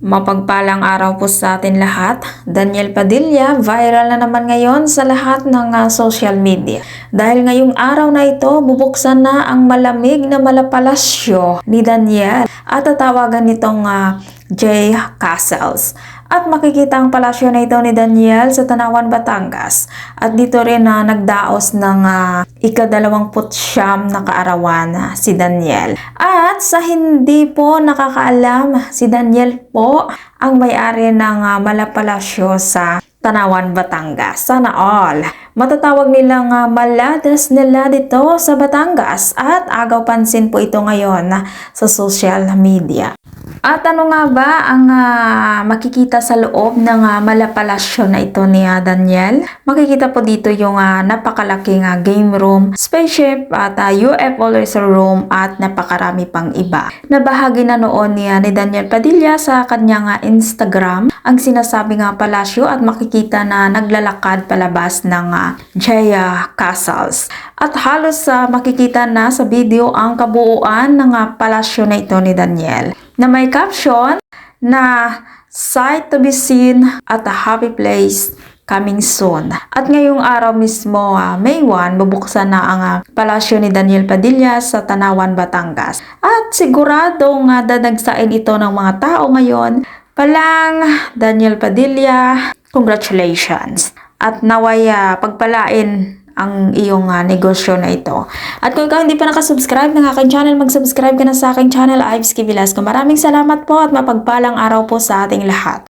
Mapagpalang araw po sa atin lahat. Daniel Padilla, viral na naman ngayon sa lahat ng social media. Dahil ngayong araw na ito, bubuksan na ang malamig na malapalasyo ni Daniel at tatawagan nitong J. Castles. At makikita ang palasyo na ito ni Daniel sa Tanawan, Batangas. At dito rin nagdaos ng ika-29 na kaarawan si Daniel. At sa hindi po nakakaalam, si Daniel po ang may-ari ng malapalasyo sa Tanawan, Batangas. Sana all. Matatawag nilang maladas nila dito sa Batangas at agaw pansin po ito ngayon sa social media. At ano nga ba ang makikita sa loob ng malapalasyo na ito ni Daniel? Makikita po dito yung napakalaking game room, spaceship at UFO laser room at napakarami pang iba. Nabahagi na noon ni Daniel Padilla sa kanyang Instagram ang sinasabi palasyo at makikita na naglalakad palabas ng Jaya Castles. At halos makikita na sa video ang kabuuan ng palasyo na ito ni Daniel na may caption na sight to be seen at a happy place coming soon. At ngayong araw mismo, May 1, bubuksan na ang palasyo ni Daniel Padilla sa Tanawan, Batangas. At siguradong dadagsain ito ng mga tao ngayon. Palang Daniel Padilla, congratulations. At naway pagpalain ang iyong negosyo na ito. At kung ikaw hindi pa nakasubscribe ng aking channel, mag-subscribe ka na sa aking channel, Ives K. Velasco. Maraming salamat po at mapagpalang araw po sa ating lahat.